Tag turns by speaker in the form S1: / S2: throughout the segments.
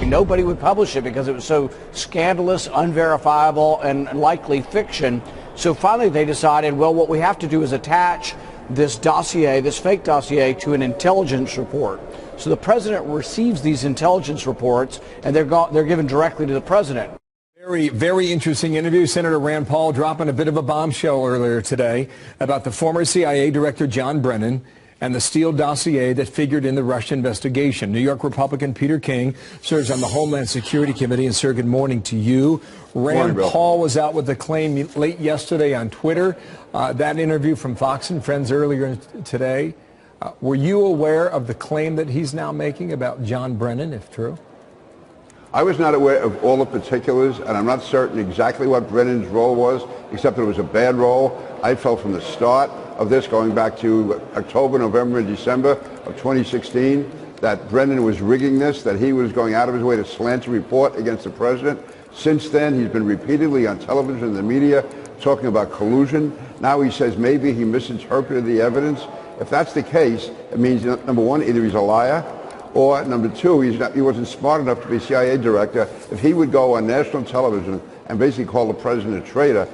S1: Nobody would publish it because it was so scandalous, unverifiable, and likely fiction. So finally they decided, well, what we have to do is attach this dossier, this fake dossier, to an intelligence report. So the president receives these intelligence reports, and they're given directly to the president.
S2: Very, very interesting interview. Senator Rand Paul dropping a bit of a bombshell earlier today about the former CIA Director John Brennan and the Steele dossier that figured in the Russia investigation. New York Republican Peter King serves on the Homeland Security Committee. And sir, good morning to you. Rand Paul was out with the claim late yesterday on Twitter. That interview from Fox and Friends earlier today. Were you aware of the claim that he's now making about John Brennan, if true?
S3: I was not aware of all the particulars, and I'm not certain exactly what Brennan's role was, except that it was a bad role. I felt from the start of this, going back to October, November, and December of 2016, that Brennan was rigging this, that he was going out of his way to slant a report against the president. Since then, he's been repeatedly on television and the media talking about collusion. Now he says maybe he misinterpreted the evidence. If that's the case, it means, number one, either he's a liar, or number two, he wasn't smart enough to be CIA director. If he would go on national television and basically call the president a traitor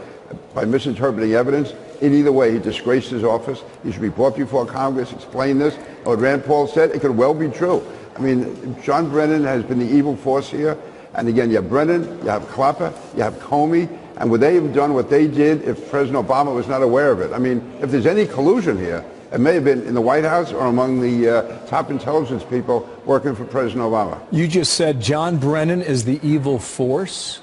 S3: by misinterpreting evidence, in either way, he disgraced his office. He should be brought before Congress, explain this. And what Rand Paul said, it could well be true. I mean, John Brennan has been the evil force here. And again, you have Brennan, you have Clapper, you have Comey. And would they have done what they did if President Obama was not aware of it? I mean, if there's any collusion here, it may have been in the White House or among the top intelligence people working for President Obama. You
S2: just said John Brennan is the evil force?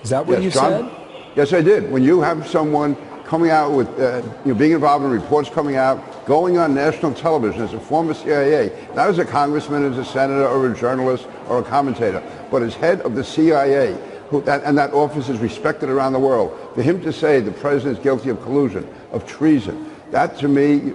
S2: Is that what you said?
S3: Yes, I did. When you have someone coming out with, being involved in reports coming out, going on national television as a former CIA, not as a congressman, as a senator, or a journalist, or a commentator, but as head of the CIA, and that office is respected around the world, for him to say the president is guilty of collusion, of treason, that, to me,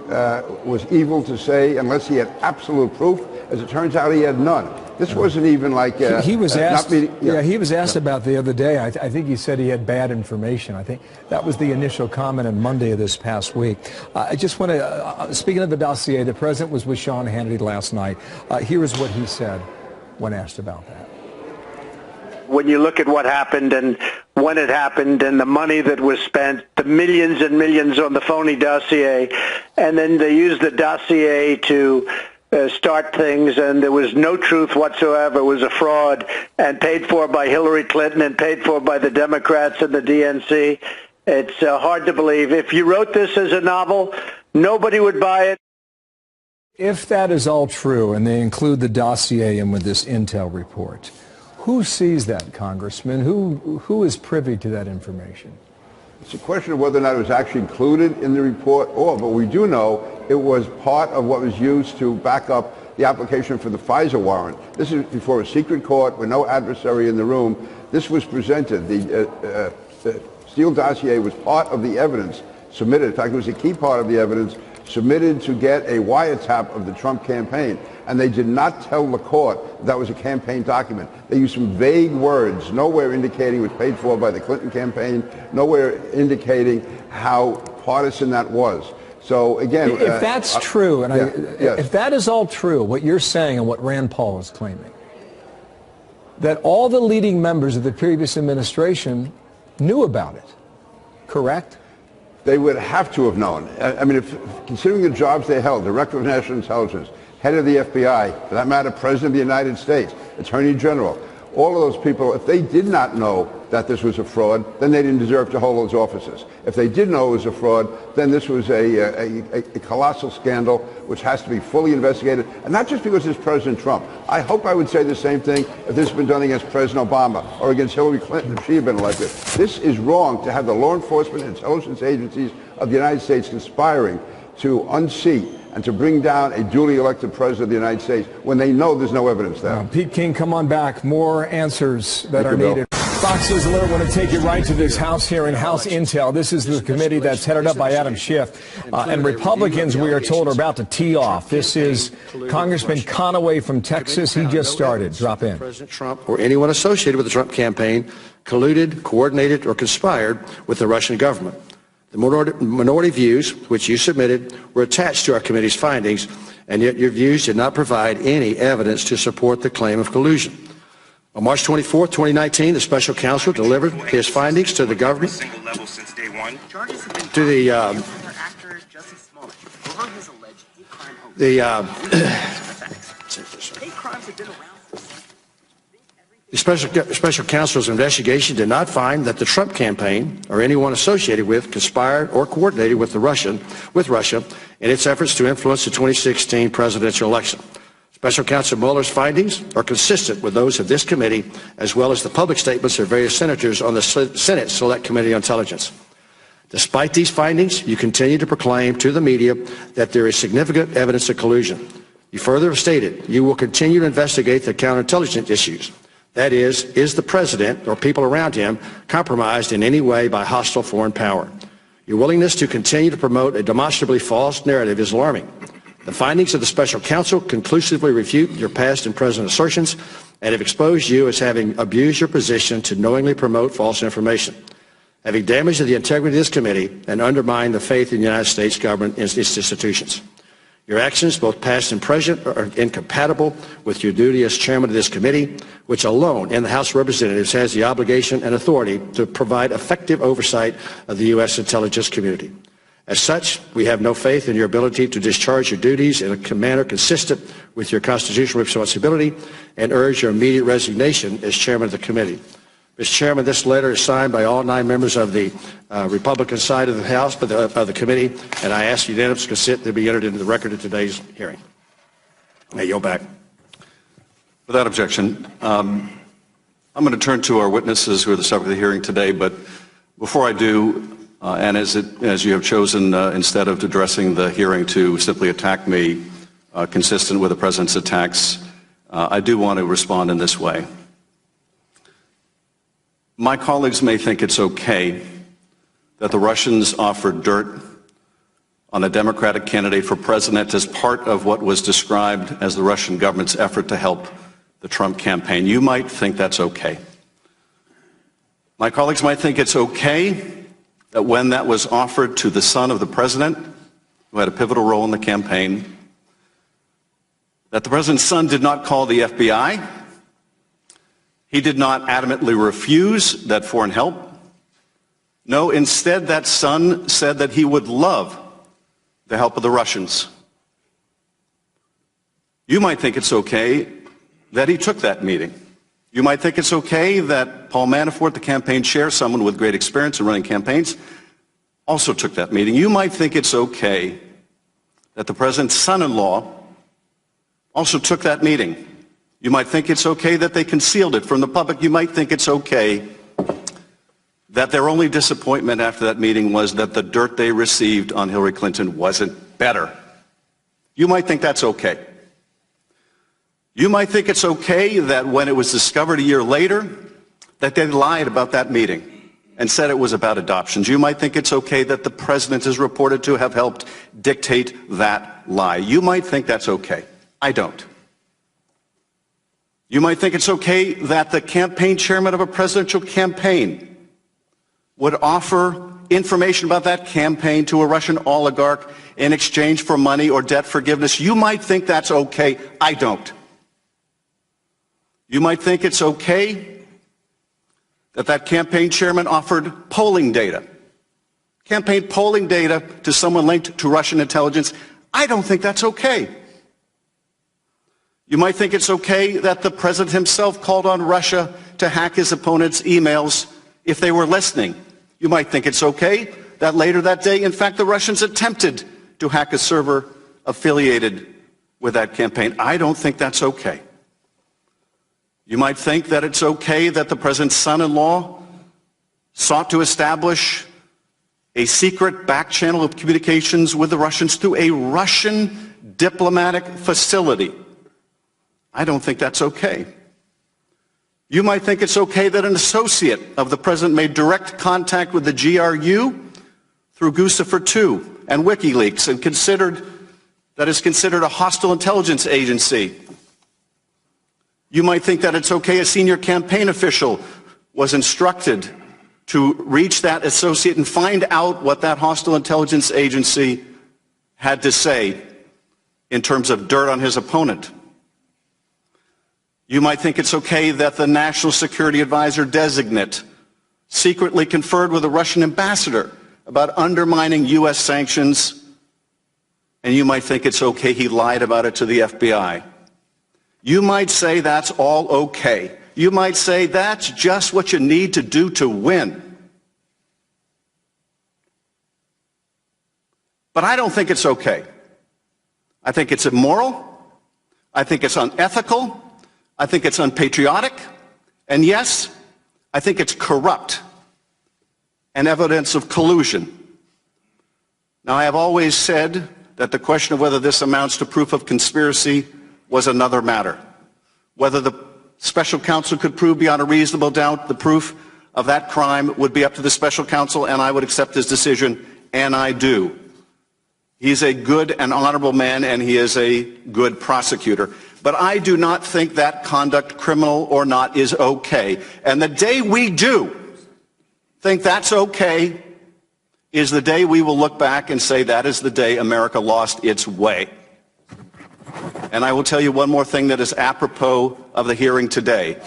S3: was evil to say unless he had absolute proof. As it turns out, he had none. This wasn't even like...
S2: he was asked, he was asked about the other day. I think he said he had bad information. I think that was the initial comment on Monday of this past week. I just want to... speaking of the dossier, the president was with Sean Hannity last night. Here is what he said when asked about that.
S4: When you look at what happened and when it happened and the money that was spent, the millions and millions on the phony dossier, and then they used the dossier to start things, and there was no truth whatsoever. It was a fraud and paid for by Hillary Clinton and paid for by the Democrats and the DNC. It's hard to believe. If you wrote this as a novel, nobody would buy it.
S2: If that is all true, and they include the dossier in with this intel report, who sees that, Congressman? Who is privy to that information?
S3: It's a question of whether or not it was actually included in the report, but we do know it was part of what was used to back up the application for the FISA warrant. This is before a secret court with no adversary in the room. This was presented. The Steele dossier was part of the evidence submitted. In fact, it was a key part of the evidence submitted to get a wiretap of the Trump campaign. And they did not tell the court that was a campaign document. They used some vague words, nowhere indicating it was paid for by the Clinton campaign, nowhere indicating how partisan that was. So again,
S2: if that's true, and if that is all true, what you're saying and what Rand Paul is claiming, that all the leading members of the previous administration knew about it, correct?
S3: They would have to have known. I mean, considering the jobs they held, Director of National Intelligence, head of the FBI, for that matter, President of the United States, Attorney General, all of those people, if they did not know that this was a fraud, then they didn't deserve to hold those offices. If they did know it was a fraud, then this was a colossal scandal which has to be fully investigated, and not just because it's President Trump. I hope I would say the same thing if this had been done against President Obama or against Hillary Clinton if she had been elected. This is wrong to have the law enforcement and intelligence agencies of the United States conspiring to unseat and to bring down a duly elected president of the United States when they know there's no evidence there.
S2: Pete King, come on back. More answers that are needed. Fox News Alert want to take you right to this House hearing, House Intel. This is the committee that's headed up by Adam Schiff. And Republicans, we are told, are about to tee off. This is Congressman Conaway from Texas. He just started. Drop in.
S5: President Trump or anyone associated with the Trump campaign colluded, coordinated, or conspired with the Russian government. The minority views, which you submitted, were attached to our committee's findings, and yet your views did not provide any evidence to support the claim of collusion. On March 24, 2019, the special counsel delivered his findings to the government, to the special counsel's investigation did not find that the Trump campaign or anyone associated with conspired or coordinated with Russia in its efforts to influence the 2016 presidential election. Special Counsel Mueller's findings are consistent with those of this committee, as well as the public statements of various senators on the Senate Select Committee on Intelligence. Despite these findings, you continue to proclaim to the media that there is significant evidence of collusion. You further stated you will continue to investigate the counterintelligence issues. That is the president or people around him compromised in any way by hostile foreign power? Your willingness to continue to promote a demonstrably false narrative is alarming. The findings of the special counsel conclusively refute your past and present assertions and have exposed you as having abused your position to knowingly promote false information, having damaged the integrity of this committee and undermined the faith in the United States government and its institutions. Your actions, both past and present, are incompatible with your duty as chairman of this committee, which alone in the House of Representatives has the obligation and authority to provide effective oversight of the U.S. intelligence community. As such, we have no faith in your ability to discharge your duties in a manner consistent with your constitutional responsibility and urge your immediate resignation as chairman of the committee. Mr. Chairman, this letter is signed by all 9 members of the Republican side of the House, of the committee, and I ask unanimous consent to be entered into the record of today's hearing. I yield back.
S6: Without objection, I'm going to turn to our witnesses who are the subject of the hearing today, but before I do, and as you have chosen, instead of addressing the hearing to simply attack me, consistent with the President's attacks, I do want to respond in this way. My colleagues may think it's okay that the Russians offered dirt on a Democratic candidate for president as part of what was described as the Russian government's effort to help the Trump campaign. You might think that's okay. My colleagues might think it's okay that when that was offered to the son of the president, who had a pivotal role in the campaign, that the president's son did not call the FBI. He did not adamantly refuse that foreign help. No, instead that son said that he would love the help of the Russians. You might think it's okay that he took that meeting. You might think it's okay that Paul Manafort, the campaign chair, someone with great experience in running campaigns, also took that meeting. You might think it's okay that the president's son-in-law also took that meeting. You might think it's okay that they concealed it from the public. You might think it's okay that their only disappointment after that meeting was that the dirt they received on Hillary Clinton wasn't better. You might think that's okay. You might think it's okay that when it was discovered a year later that they lied about that meeting and said it was about adoptions. You might think it's okay that the president is reported to have helped dictate that lie. You might think that's okay. I don't. You might think it's okay that the campaign chairman of a presidential campaign would offer information about that campaign to a Russian oligarch in exchange for money or debt forgiveness. You might think that's okay. I don't. You might think it's okay that that campaign chairman offered polling data, campaign polling data to someone linked to Russian intelligence. I don't think that's okay. You might think it's okay that the president himself called on Russia to hack his opponent's emails if they were listening. You might think it's okay that later that day, in fact, the Russians attempted to hack a server affiliated with that campaign. I don't think that's okay. You might think that it's okay that the president's son-in-law sought to establish a secret back channel of communications with the Russians through a Russian diplomatic facility. I don't think that's okay. You might think it's okay that an associate of the president made direct contact with the GRU through Guccifer II and WikiLeaks and that is considered a hostile intelligence agency. You might think that it's okay a senior campaign official was instructed to reach that associate and find out what that hostile intelligence agency had to say in terms of dirt on his opponent. You might think it's okay that the National Security Advisor designate secretly conferred with a Russian ambassador about undermining U.S. sanctions, and you might think it's okay he lied about it to the FBI. You might say that's all okay. You might say that's just what you need to do to win. But I don't think it's okay. I think it's immoral. I think it's unethical. I think it's unpatriotic. And yes, I think it's corrupt and evidence of collusion. Now, I have always said that the question of whether this amounts to proof of conspiracy was another matter. Whether the special counsel could prove beyond a reasonable doubt the proof of that crime would be up to the special counsel, and I would accept his decision, and I do. He's a good and honorable man, and he is a good prosecutor. But I do not think that conduct, criminal or not, is okay. And the day we do think that's okay is the day we will look back and say that is the day America lost its way. And I will tell you one more thing that is apropos of the hearing today.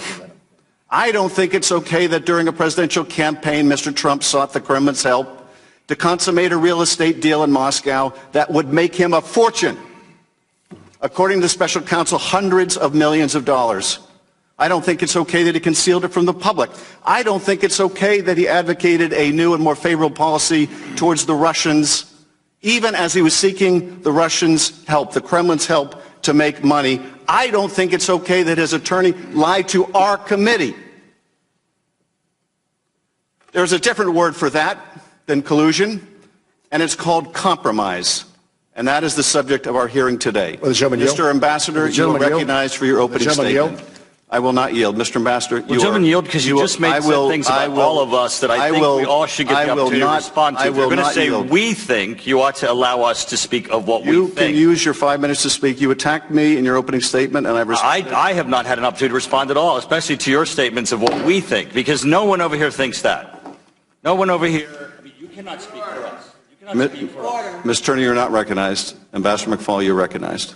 S6: I don't think it's okay that during a presidential campaign, Mr. Trump sought the Kremlin's help to consummate a real estate deal in Moscow that would make him a fortune. According to the special counsel, hundreds of millions of dollars. I don't think it's okay that he concealed it from the public. I don't think it's okay that he advocated a new and more favorable policy towards the Russians, even as he was seeking the Russians' help, the Kremlin's help to make money. I don't think it's okay that his attorney lied to our committee. There's a different word for that than collusion, and it's called compromise. And that is the subject of our hearing today. Mr. Ambassador, you are recognized for your opening statement. I will not yield. Mr. Ambassador,
S7: you gentlemen, yield because you just made some things about all of us that I think we all should get the opportunity to respond to. If you're going to say we think, you ought to allow us to speak of what we think.
S6: You can use your 5 minutes to speak. You attacked me in your opening statement, and
S7: I have not had an opportunity to respond at all, especially to your statements of what we think, because no one over here thinks that. No one over here. I mean, you cannot speak for us. You cannot speak for us.
S6: Ms. Turner, you're not recognized. Ambassador McFaul, you're recognized.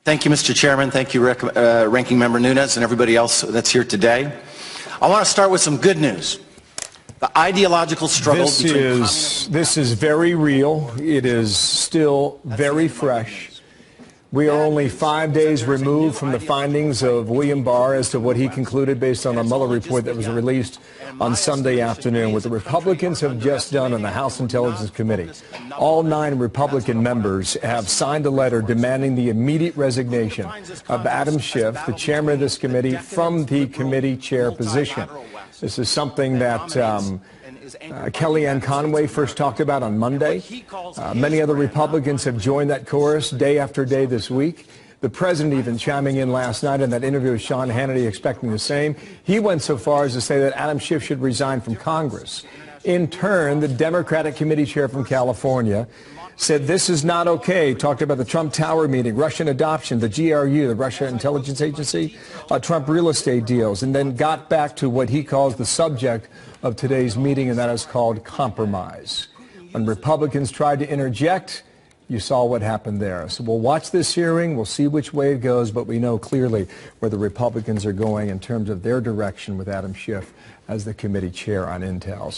S8: Thank you, Mr. Chairman. Thank you, Ranking Member Nunes and everybody else that's here today. I want to start with some good news. The ideological struggle
S2: This is very real. It is still very fresh. We are only 5 days removed from the findings of William Barr as to what he concluded based on a Mueller report that was released on Sunday afternoon. What the Republicans have just done in the House Intelligence Committee, all 9 Republican members have signed a letter demanding the immediate resignation of Adam Schiff, the chairman of this committee, from the committee chair position. This is something that Kellyanne Conway first talked about on Monday. Many other Republicans have joined that chorus day after day this week. The president even chiming in last night in that interview with Sean Hannity, expecting the same. He went so far as to say that Adam Schiff should resign from Congress. In turn, the Democratic committee chair from California said this is not okay, talked about the Trump Tower meeting, Russian adoption, the GRU, the Russia Intelligence Agency, Trump real estate deals, and then got back to what he calls the subject of today's meeting, and that is called compromise. When Republicans tried to interject, you saw what happened there. So we'll watch this hearing, we'll see which way it goes, but we know clearly where the Republicans are going in terms of their direction with Adam Schiff as the committee chair on Intel.